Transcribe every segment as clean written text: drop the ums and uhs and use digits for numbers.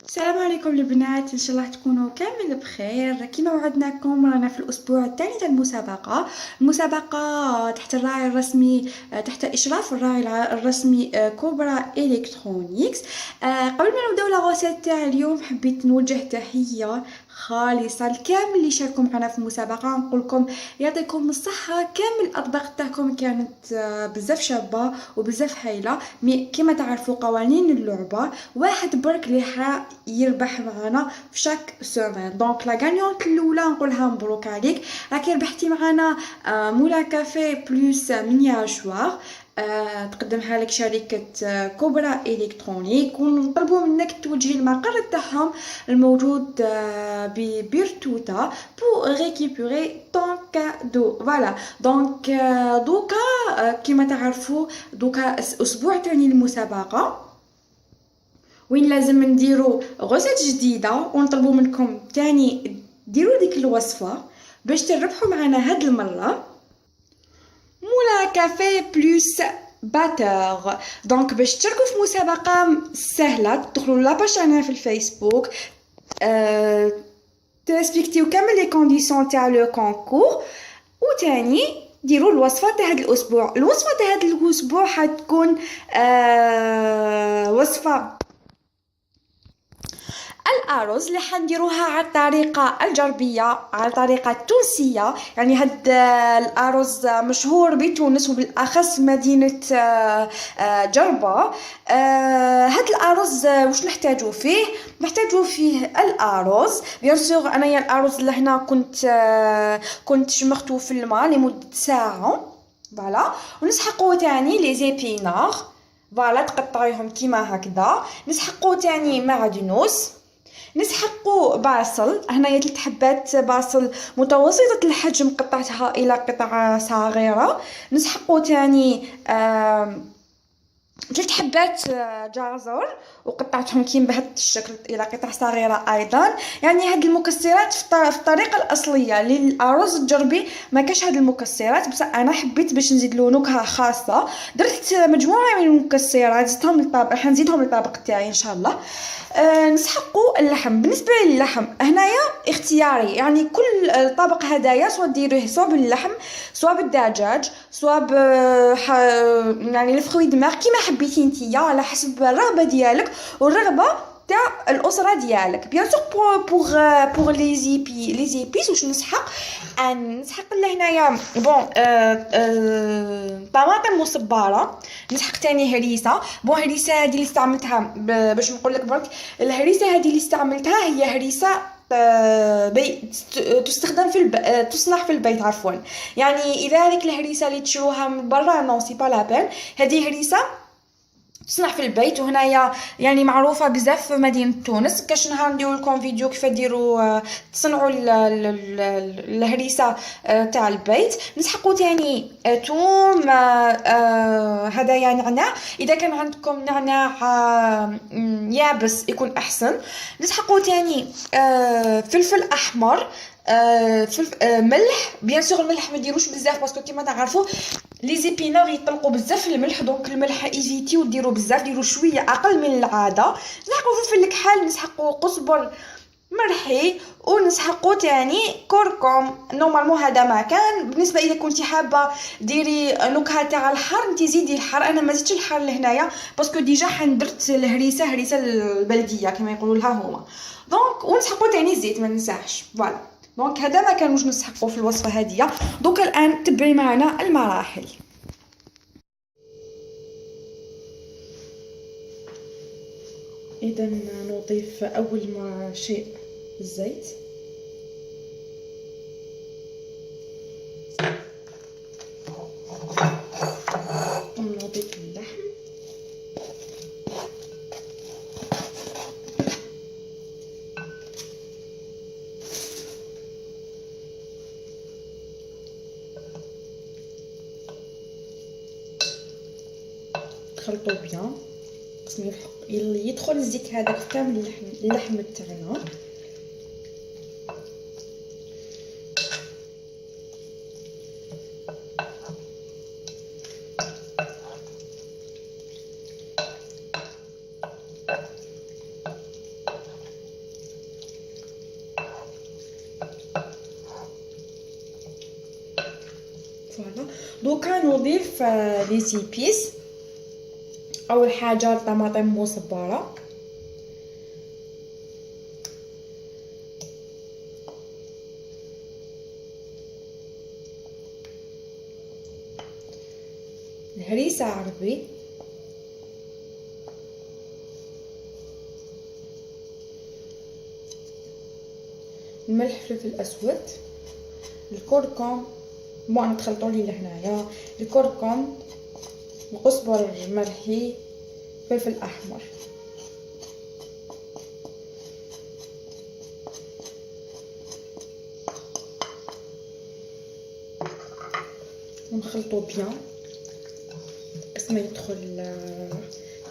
السلام عليكم البنات، ان شاء الله تكونوا كامل بخير. كما وعدناكم رانا في الاسبوع الثاني تاع المسابقه تحت الراعي الرسمي، تحت اشراف الراعي الرسمي كوبرا الكترونيكس. قبل ما نبداو لا غوسيت تاع اليوم حبيت نوجه تحيه خالصه لكامل اللي شاركوا معنا في المسابقه. نقول لكم يعطيكم الصحه، كامل الاطباق تاعكم كانت بزاف شابه وبزاف هايله. كما تعرفوا قوانين اللعبه، واحد برك اللي يربح معنا في شاك سومين. دونك لا غانيونت الاولى نقولها مبروك عليك، راكي ربحتي معنا مولا كافي بلوس مينياشوار، تقدمها لك شركة كوبرا إلكترونيك، ونطلبوا منك توجهي المقر تاعهم الموجود ببيرتوتا بو ريكيبوري طون كادو. فوالا دونك دوكا كما تعرفوا دوكا اسبوع تاني المسابقة وين لازم نديرو غوسيت جديده، ونطلبوا منكم تاني ديروا ديك الوصفه باش تربحوا معنا هاد المره مولا كافي بلوس باتور. دونك باش تشاركوا في مسابقه سهله، تدخلوا لاباج تاعنا في الفيسبوك، تريسبكتيو كامل لي كونديسيون تاع لو كونكور، وتاني ديروا الوصفه تاع هاد الاسبوع. الوصفه تاع هاد الاسبوع حتكون وصفه الأرز اللي حنديروها على الطريقة الجربية، على الطريقة التونسية. يعني هاد الأرز مشهور بتونس وبالأخص مدينة جربة. هاد الأرز واش نحتاجو فيه؟ نحتاجو فيه الأرز بيان سور. أنايا الأرز اللي هنا كنت شمختو في الماء لمدة ساعة، فوالا. ونسحقو تاني لي زيبينار، فوالا تقطعيهم كيما هكذا. نسحقو تاني معدنوس، نسحقوا بصل. هنايا 3 حبات بصل متوسطة الحجم قطعتها إلى قطع صغيرة. نسحقوا تاني 3 حبات جزر وقطعتهم كيما بهذا الشكل الى قطع صغيره ايضا. يعني هاد المكسرات في الطريقه الاصليه للارز الجربي ما كاش هاد المكسرات، بس انا حبيت باش نزيد له نكهه خاصه درت مجموعه من المكسرات زدتهم للطبق، راح نزيدهم للطبق تاعي ان شاء الله. نسحقوا اللحم. بالنسبه للحم هنايا اختياري، يعني كل الطبق هدايا سواء ديروه سواء باللحم سواء بالدجاج سواء يعني الفخوي دماغ كيما حبيتي نتيا، على حسب الرغبه ديالك والرغبه تاع الاسره ديالك. بيان سور بوغ لي زيبيس واش نسحق لهنايا بون طماطم مصبره. نسحق تاني هريسه. بون هريسه هذه اللي استعملتها باش نقول لك برك، الهريسه هذه اللي استعملتها هي هريسه تستخدم تصنع في البيت عفوا. يعني اذا هذيك الهريسه اللي تشروها من برا نو سي با لا بين، هذه هريسه تصنع في البيت. وهنايا يعني معروفه بزاف في مدينه تونس. كاش نهار نديرو لكم فيديو كيف ديروا تصنعوا الهريسه تاع البيت. نسحقوا تاني ثوم، هدايا نعناع، اذا كان عندكم نعناع يابس يكون احسن. نسحقوا تاني فلفل احمر، ملح. بيان سور الملح ما ديروش بزاف باسكو كيما تعرفوا لي زيبينار يطلقوا بزاف الملح، دونك الملح ايفيتيو ديروا بزاف، ديروا شويه اقل من العاده. نسحقوا فلفل الكحل، نسحقوا قزبر مرحي، ونسحقوا تاني كركم. نورمالمون هذا ما كان. بالنسبه اذا كنتي حابه ديري نكهه تاع الحار انت زيدي الحار، انا ما زدتش الحار لهنايا باسكو ديجا حندرت هريسه البلديه كما يقولوا لها هما. دونك ونسحقوا تاني الزيت ما ننساش، فوالا. دونك هذا ما كان واش نسحقوا في الوصفه هذه. دوك الان تبعي معنا المراحل. اذا نضيف اول ما شيء الزيت، ونضيف اللحم، نخلطو بيان. خصني يدخل الزيت هذاك كامل اللحم تاعنا. فوالا. دوكا نضيف لي زيبيس. اول حاجه الطماطم مصبره، الهريسه عربي، الملح، فلفل اسود، الكركم، انا تخلطوا لي لهنايا الكركم، القزبر المرحي، فلفل احمر. ونخلطو بيان بس ما يدخل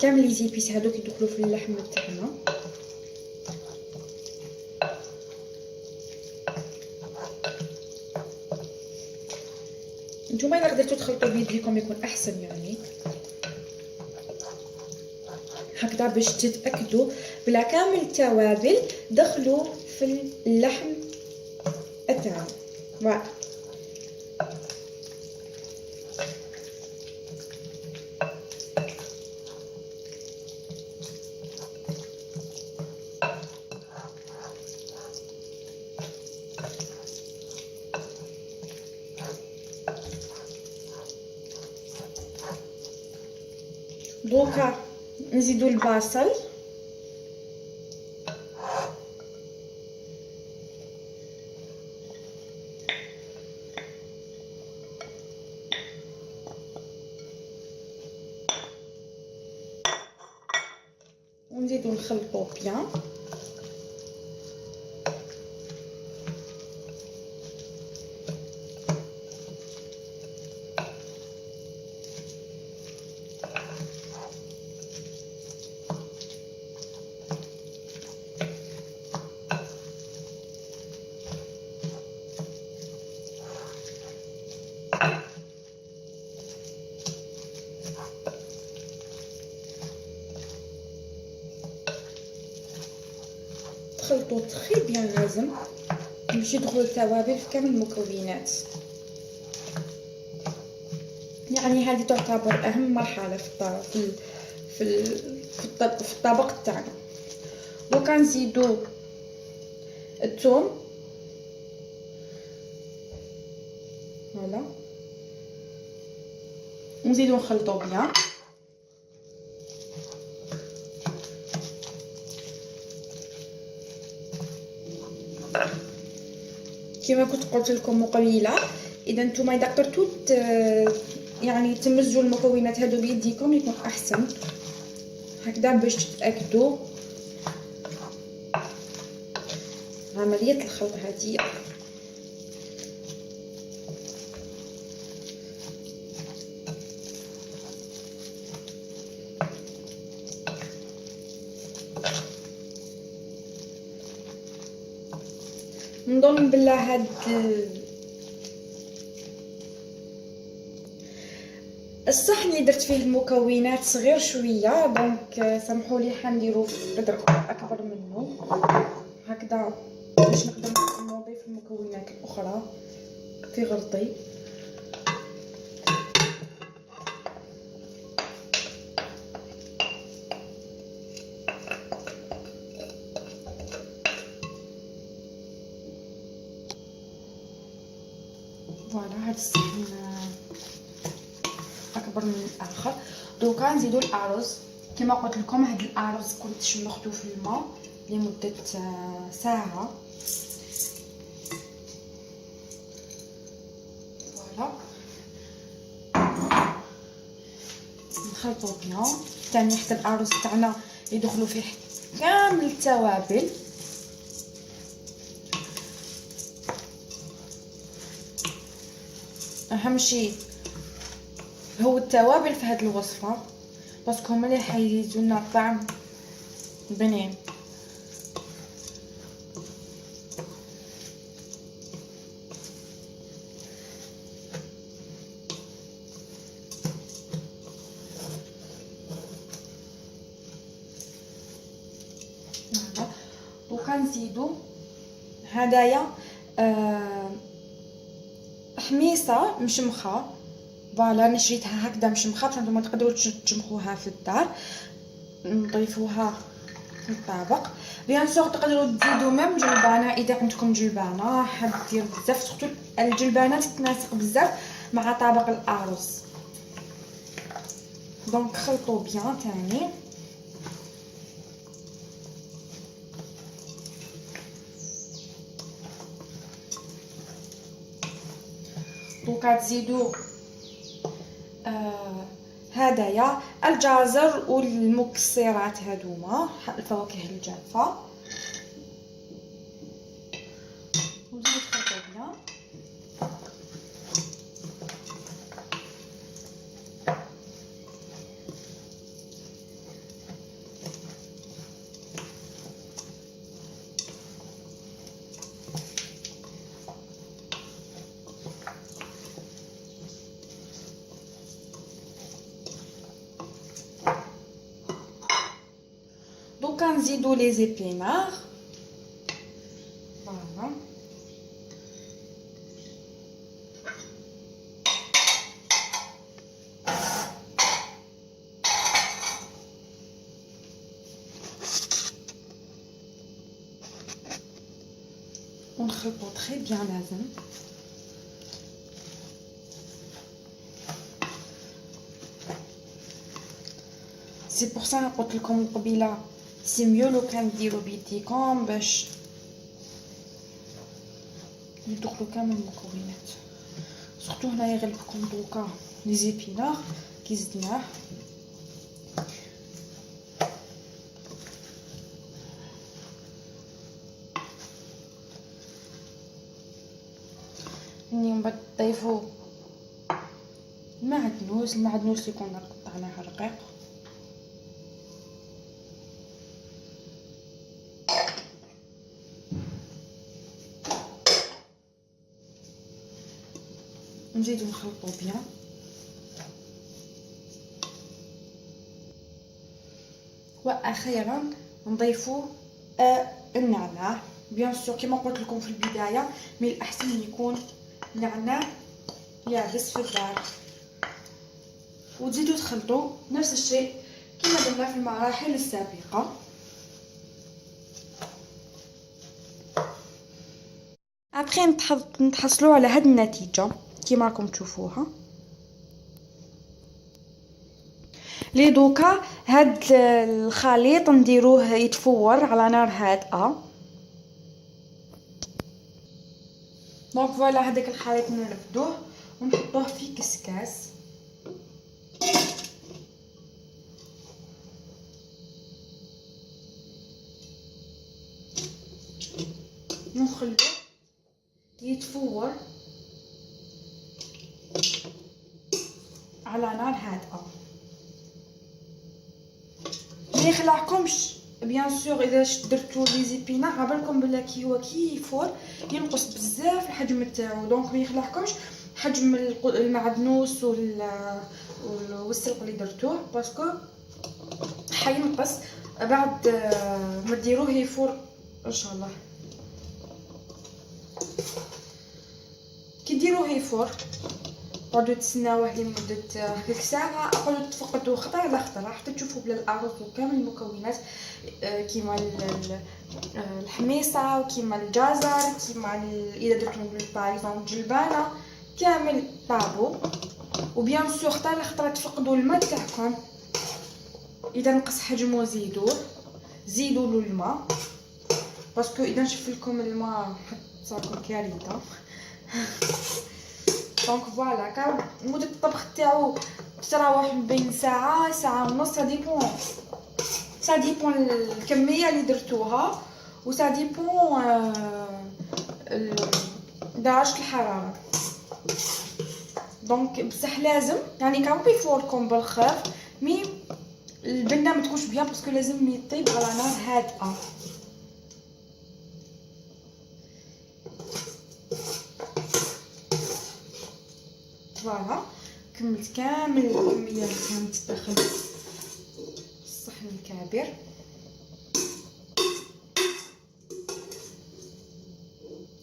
كامل لي زيبيس هذوك يدخلوا في اللحم تاعنا. نتوما الا قدرتو تخلطوا بيديكم يكون احسن يعني هكذا باش تتاكدوا بلا كامل التوابل دخلوا في اللحم تاعنا. فوالا دوكا نزيدو البصل، ونزيدو نخلطو بيان. تخلطو تري بيان لازم باش يدخلوا التوابل في كامل المكونات. يعني هذه تعتبر اهم مرحله في الطبق تاعنا. دوكا نزيدو الثوم، فوالا، ونزيدو نخلطو بيان. كما كنت قلت لكم مقبله، اذا نتوما اذا قدرتوا يعني تمزجوا المكونات هادو بيديكم يكون احسن هكذا باش تتاكدوا عمليه الخلط هذه. نظن بلا هاد الصحن اللي درت فيه المكونات صغير شويه، دونك سامحوا لي حنديرو في قدر اكبر منه هكذا باش نقدر نضيف المكونات الاخرى في غرضي. فوالا هاد الصحن اكبر من الاخر. دوكا نزيدو الارز. كما قلت لكم هاد الارز كنت شمختو في الماء لمده ساعه. فوالا نخلطو بيان ثاني حتى الارز تاعنا يدخلوا فيه كامل التوابل. اهم شيء هو التوابل في هذه الوصفه باسكو هما اللي حيزيدوا لنا طعم بنين. دوكا نزيدو هدايا حميصه مشمخه، فوالا انا شريتها هكذا مشمخه باش نتوما تقدروا تجمخوها في الدار. نضيفوها في الطبق. بيان سور تقدروا تزيدوا ميم جلبانه اذا عندكم جلبانه حاب دير بزاف، سورتو الجلبانه تتناسق بزاف مع طبق الارز. دونك خلطوا بيان تاني. دوكا تزيدوا هدايا الجزر والمكسرات هذوما الفواكه الجافه، وزيدوا تخلطوا بيان. دوكا نزيدو لي زيبينار، فوالا ونخلطو تري بيان. لازم سي بور سا قلت لكم قبيله سي ميو لو كان ديروا بيديكم باش يدخلوا كامل المكونات. سورتو هنايا يغلبكم دوكا لي زيبينار كي زدناه. من بعد تضيفوا المعدنوس اللي كنا قطعناه رقيق. نزيدو نخلطو بيان. واخيرا نضيفو النعناع. بيان سور كما قلت لكم في البدايه من الاحسن ان يكون نعناع يابس في الدار. وتزيدو تخلطوا نفس الشيء كما درنا في المراحل السابقه. ابخي نتحصلوا على هاد النتيجه كما راكم تشوفوها. لي دوكا هاد الخليط نديروه يتفور على نار هادئه. دونك فوالا هذاك الخليط نرفدوه ونحطوه في كسكاس. نخلوه يتفور على نار هادئه. ما يخلعكمش بيان سور اذا درتو لي زيبينا عبالكم بلا كي يفور ينقص بزاف الحجم تاعو. دونك ما يخلعكمش حجم المعدنوس والسلق اللي درتوه باسكو حينقص بعد ما ديروه يفور ان شاء الله. كي ديروه يفور تقعدوا تسناوه لمده هكاك ساعه. قعدوا تفقدوا خطره على خطره حتى تشوفوا بلا الارز وكامل المكونات كيما الحميصه وكيما الجزر كيما اذا درتو باغ جلبانه كامل طابو. وبيان سور خطره على خطره تفقدوا الماء تاعكم. اذا نقص حجمه زيدوا له الماء باسكو اذا نشف لكم الماء حتصيركم كارثه. دونك فوالا كان مده الطبخ تاعو تتراوح بين ساعه ونص. سا ديبون الكميه اللي درتوها وسا ديبون درجه الحراره. دونك بصح لازم يعني كان بيفوركم بالخير مي البنه ما تكونش بيان باسكو لازم يطيب على نار هادئه. فوالا كملت كامل الكميه اللي كانت داخل الصحن الكبير.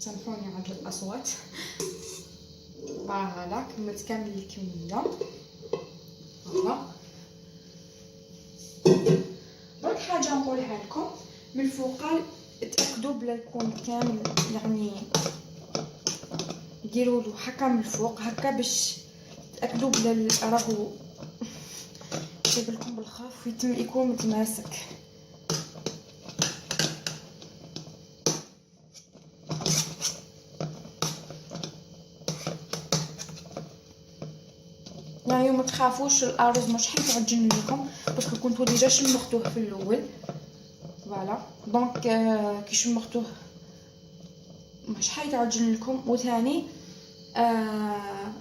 سامحوني على الاصوات. فوالا كملت كامل الكميه. فوالا درك حاجه نقولها لكم من الفوق، تاكدوا بلا يكون كامل يعني ديروا له هكا من الفوق هكا باش تاكدوا بلا راهو جايب لكم بالخاف يكون متماسك. يعني ما تخافوش الارز مش حيتعجن لكم باسكو كنتو ديجا شمختوه في الاول. فوالا دونك كي شمختوه مش حيتعجن لكم، وثاني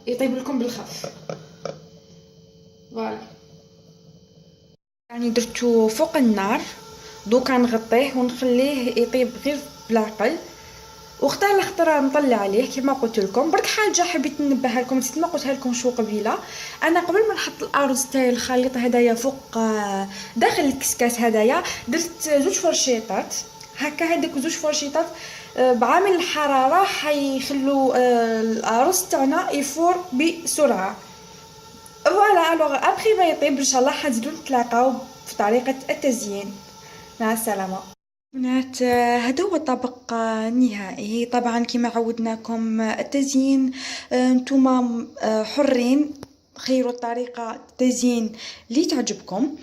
يطيب لكم بالخف. فوالا يعني درتو فوق النار، دوكا نغطيه ونخليه يطيب غير بالعقل، وختار الخطره نطلع عليه كما قلت لكم. برك حاجه حبيت ننبهها لكم نسيت ما قلتها لكم شو قبيله، انا قبل ما نحط الارز تاعي الخليط هدايا فوق داخل الكسكاس هدايا درت زوج فرشيطات هكا. هذوك زوج فرشيطات بعامل الحراره حيخلو الارز تاعنا يفور بسرعه. فوالا الوغ ابخي ما يطيب ان شاء الله حنزيدو نتلاقاو في طريقه التزيين. مع السلامه. بنات هذا هو الطبق النهائي. طبعا كما عودناكم التزيين نتوما حرين، خيروا الطريقه تزيين اللي تعجبكم.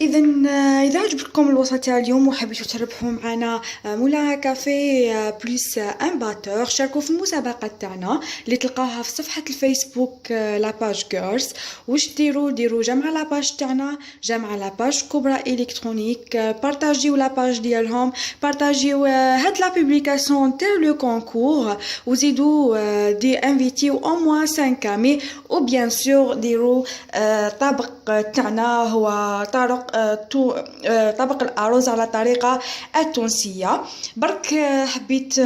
اذا عجبكم الوصفه تاع اليوم وحبيتوا تربحوا معنا مولا كافي بلس ان باتور، شاركوا في المسابقه تاعنا اللي تلقاوها في صفحه الفيسبوك لاباج جيرلز. واش ديروا جمع لاباج تاعنا، جمع لاباج كبرى الكترونيك، بارطاجيو لاباج ديالهم، بارطاجيو هاد لا بوبليكاسيون تاع لو كونكور، وزيدوا دي انفيتيو او موان 5 كامي، او بيان سور ديروا طبق تاعنا هو طبق الأرز على طريقة التونسية. برك حبيت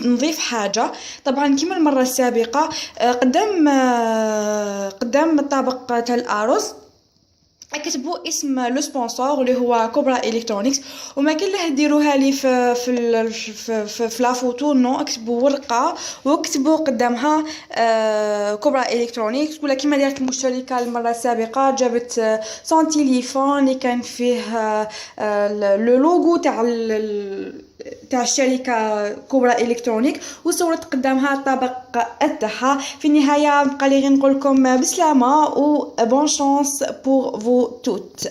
نضيف حاجة. طبعا كما المرة السابقة قدام الطبق تاع الأرز اكتبوا اسم لو سبونسور اللي هو كوبرا الكترونيكس، وما كان له ديروها لي في لا فوتو نو، اكتبوا ورقه واكتبوا قدامها كوبرا الكترونيكس. ولا كما دارت المشتركه المره السابقه جابت سون تليفون اللي كان فيه لو لوغو تاع الشركه كوبرا الكترونيك، وصورت قدامها الطبق تاعها. في النهايه بقى لي غير نقول لكم بسلامه و بون شانس بور فو توت.